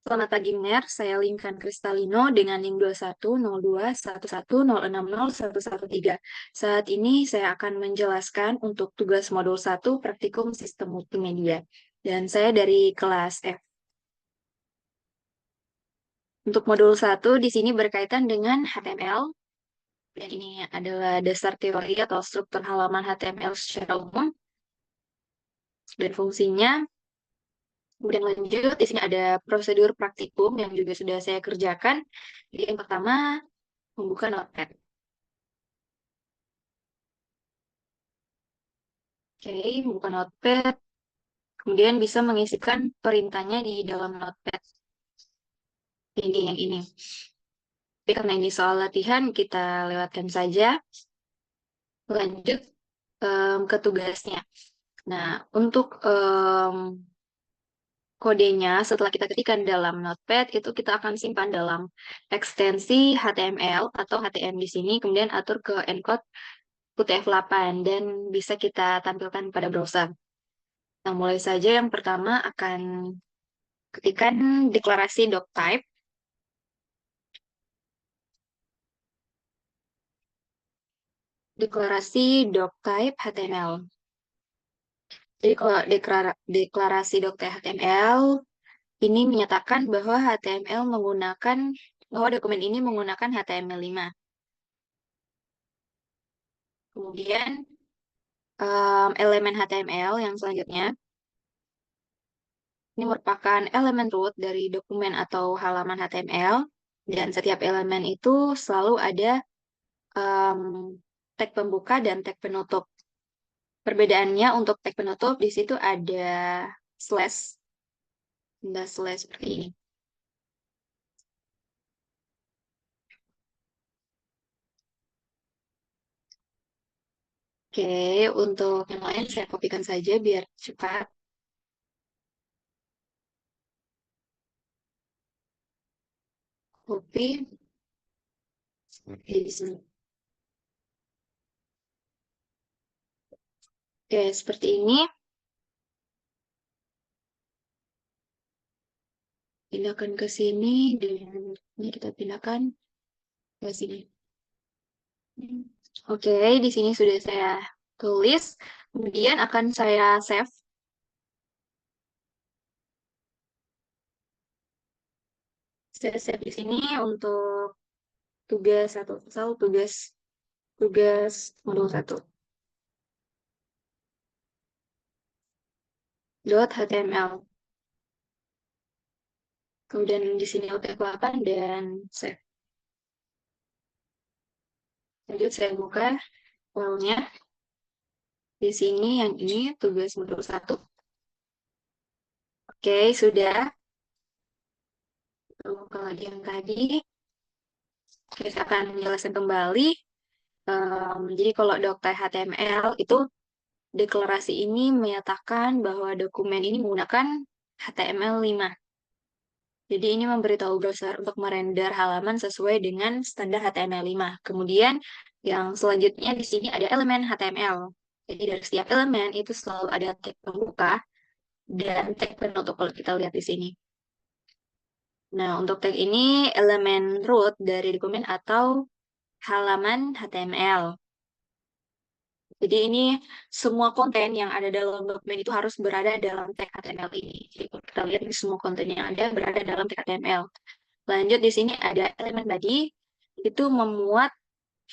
Selamat pagi, Mner. Saya Linkan Kristalino dengan NIM 210211106013. Saat ini saya akan menjelaskan untuk tugas modul 1 Praktikum Sistem Multimedia. Dan saya dari kelas F. Untuk modul 1 di sini berkaitan dengan HTML. Dan ini adalah dasar teori atau struktur halaman HTML secara umum. Dan fungsinya. Kemudian lanjut, di sini ada prosedur praktikum yang juga sudah saya kerjakan. Jadi yang pertama, membuka Notepad. Oke, membuka Notepad. Kemudian bisa mengisikan perintahnya di dalam Notepad. Ini yang ini. Tapi karena ini soal latihan, kita lewatkan saja. Lanjut ke tugasnya. Nah, untuk kodenya setelah kita ketikkan dalam Notepad, itu kita akan simpan dalam ekstensi HTML atau HTML di sini, kemudian atur ke encode UTF-8 dan bisa kita tampilkan pada browser. Nah, mulai saja yang pertama akan ketikkan deklarasi doctype. Deklarasi doctype HTML. Jadi kalau deklarasi doctype HTML ini menyatakan bahwa dokumen ini menggunakan HTML5. Kemudian elemen HTML yang selanjutnya ini merupakan elemen root dari dokumen atau halaman HTML dan setiap elemen itu selalu ada um, tag pembuka dan tag penutup. Perbedaannya untuk tag penutup di situ ada slash, seperti ini. Oke, untuk yang lain saya kopikan saja biar cepat. Copy di sini. Oke, seperti ini. Pindahkan ke sini dan ini kita pindahkan ke sini. Oke, di sini sudah saya tulis. Kemudian akan saya save. Saya save di sini untuk tugas satu, misal tugas modul 1. .html. Kemudian di sini UTF-8 dan save. Lanjut saya buka filenya. Di sini yang ini tugas modul 1. Oke, sudah. Buka lagi yang tadi. Oke, saya akan menjelaskan kembali. Jadi kalau Doctype HTML itu deklarasi ini menyatakan bahwa dokumen ini menggunakan HTML5. Jadi ini memberitahu browser untuk merender halaman sesuai dengan standar HTML5. Kemudian yang selanjutnya di sini ada elemen HTML. Jadi dari setiap elemen itu selalu ada tag pembuka dan tag penutup kalau kita lihat di sini. Nah, untuk tag ini elemen root dari dokumen atau halaman HTML. Jadi ini semua konten yang ada dalam dokumen itu harus berada dalam tag HTML ini. Jadi kalau kita lihat ini semua konten yang ada berada dalam tag HTML. Lanjut di sini ada elemen body, itu memuat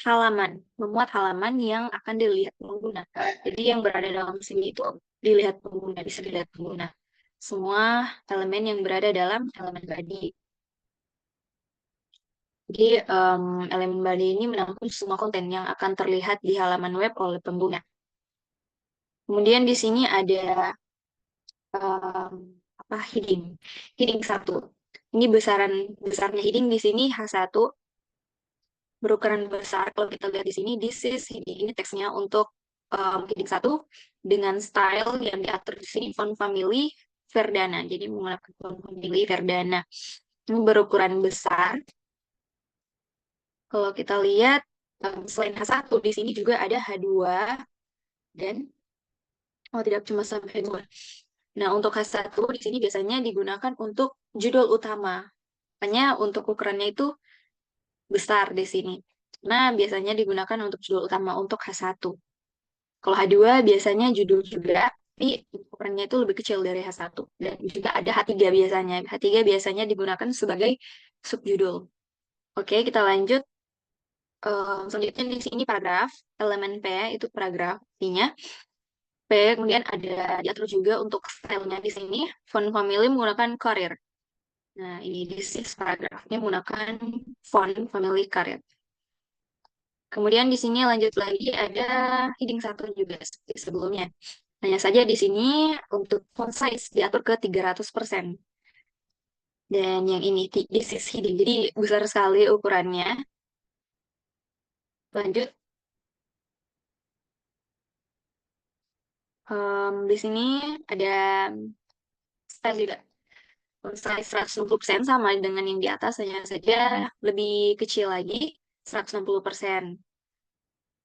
halaman yang akan dilihat pengguna. Jadi yang berada dalam sini itu dilihat pengguna, bisa dilihat pengguna. Semua elemen yang berada dalam elemen body. Jadi elemen body ini menampung semua konten yang akan terlihat di halaman web oleh pengguna. Kemudian di sini ada heading. Heading 1. Ini besarnya heading di sini H1 berukuran besar. Kalau kita lihat di sini, this is heading. Ini teksnya untuk heading 1 dengan style yang diatur di sini font family Verdana. Jadi menggunakan font family Verdana. Ini berukuran besar. Kalau kita lihat selain H1 di sini juga ada H2 dan tidak cuma sampai H2. Nah, untuk H1 di sini biasanya digunakan untuk judul utama. Makanya untuk ukurannya itu besar di sini. Nah, biasanya digunakan untuk judul utama untuk H1. Kalau H2 biasanya judul juga, tapi ukurannya itu lebih kecil dari H1. Dan juga ada H3 biasanya. H3 biasanya digunakan sebagai subjudul. Oke, kita lanjut. Selanjutnya di sini paragraf. Elemen P itu paragraf. Artinya P, kemudian ada diatur juga untuk stylenya di sini. Font family menggunakan Courier. Nah, ini di sini paragrafnya menggunakan font family Courier. Kemudian di sini lanjut lagi ada heading 1 juga seperti sebelumnya. Hanya saja di sini untuk font size diatur ke 300%. Dan yang ini, this is heading. Jadi besar sekali ukurannya. Lanjut, di sini ada style juga. Font size 160% sama dengan yang di atas, hanya saja lebih kecil lagi, 160%.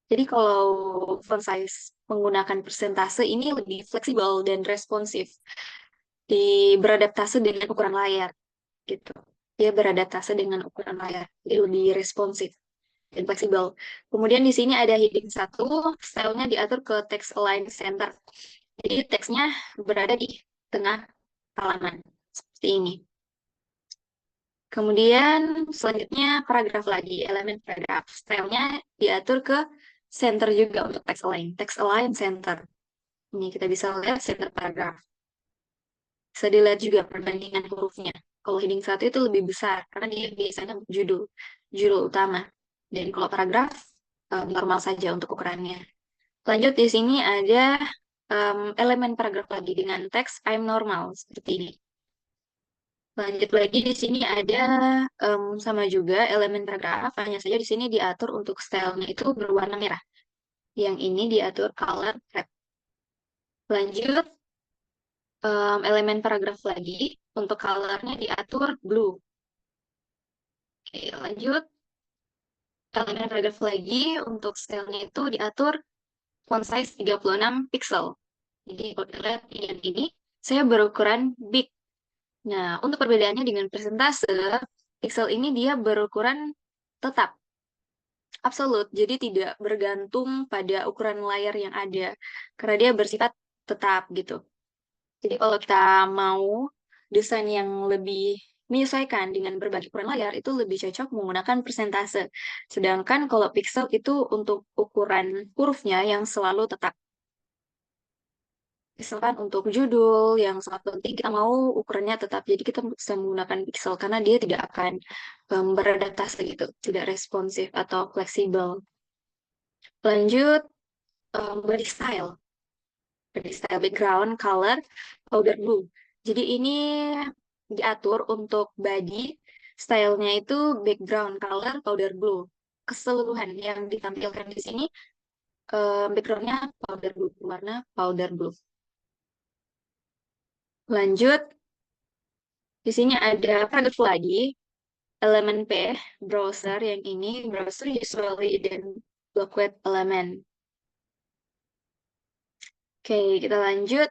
Jadi kalau font size menggunakan persentase ini lebih fleksibel dan responsif. Beradaptasi dengan ukuran layar gitu. Dia beradaptasi dengan ukuran layar, jadi lebih responsif dan fleksibel. Kemudian di sini ada heading 1, stylenya diatur ke text align center. Jadi teksnya berada di tengah halaman seperti ini. Kemudian selanjutnya paragraf lagi, elemen paragraf. Stylenya diatur ke center juga untuk text align. Text align center. Ini kita bisa lihat center paragraf. Bisa dilihat juga perbandingan hurufnya. Kalau heading 1 itu lebih besar, karena dia biasanya judul, judul utama. Dan kalau paragraf, normal saja untuk ukurannya. Lanjut, di sini ada elemen paragraf lagi dengan teks I'm normal, seperti ini. Lanjut lagi, di sini ada sama juga elemen paragraf, hanya saja di sini diatur untuk stylenya itu berwarna merah. Yang ini diatur color red. Lanjut, elemen paragraf lagi, untuk colornya diatur blue. Oke, lanjut. Elemen paragraf lagi untuk stylenya itu diatur font size 36 pixel. Jadi kalau kita lihat ini dan ini, saya berukuran big. Nah, untuk perbedaannya dengan persentase, pixel ini dia berukuran tetap, absolut. Jadi tidak bergantung pada ukuran layar yang ada, karena dia bersifat tetap gitu. Jadi kalau kita mau desain yang lebih menyesuaikan dengan berbagai ukuran layar, itu lebih cocok menggunakan persentase. Sedangkan kalau pixel itu untuk ukuran hurufnya yang selalu tetap. Misalkan untuk judul yang sangat penting, kita mau ukurannya tetap. Jadi kita bisa menggunakan pixel karena dia tidak akan beradaptasi gitu, tidak responsif atau fleksibel. Lanjut, body style. Body style background, color, powder blue. Jadi ini diatur untuk body stylenya itu background color powder blue. Keseluruhan yang ditampilkan di sini backgroundnya powder blue, warna powder blue. Lanjut, di sini ada paragraf lagi, elemen P, browser yang ini, browser usually dan blocked element. Oke, kita lanjut.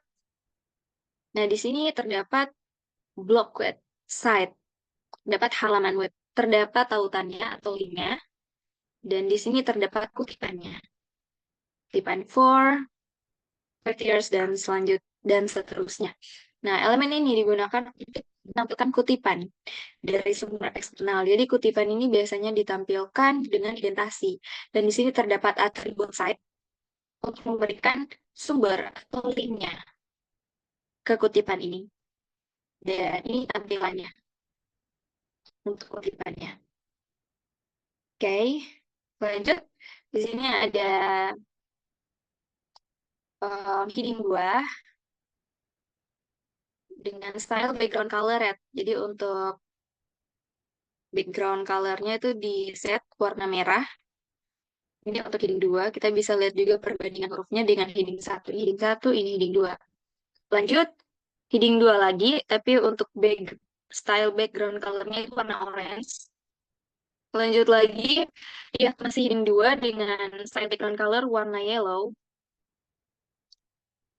Nah, di sini terdapat blocked site, terdapat halaman web, terdapat tautannya atau linknya, dan di sini terdapat kutipannya. Kutipan for, years, dan dan seterusnya. Nah, elemen ini digunakan untuk menampilkan kutipan dari sumber eksternal. Jadi kutipan ini biasanya ditampilkan dengan identasi. Dan di sini terdapat atribut site untuk memberikan sumber atau linknya ke kutipan ini. Dan ini tampilannya untuk kutipannya. Oke, lanjut. Di sini ada heading 2 dengan style background color red. Jadi untuk background colornya itu di set warna merah. Ini untuk heading 2, kita bisa lihat juga perbandingan hurufnya dengan heading 1. Heading 1, ini heading 2. Lanjut, heading 2 lagi, tapi untuk style background colornya itu warna orange. Lanjut lagi, ya masih heading 2 dengan style background color warna yellow.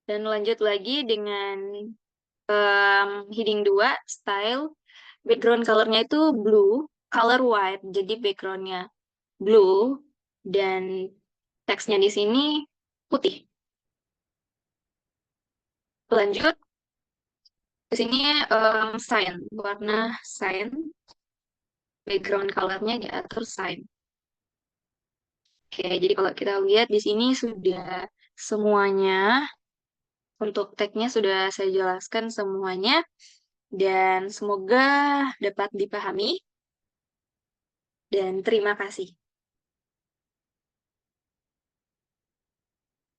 Dan lanjut lagi dengan Heading 2, style. Background colornya itu blue, color white. Jadi backgroundnya blue dan teksnya di sini putih. Lanjut ke sini sign, warna sign. Background colornya diatur sign. Oke, jadi kalau kita lihat di sini sudah semuanya. Untuk tagnya sudah saya jelaskan semuanya. Dan semoga dapat dipahami. Dan terima kasih.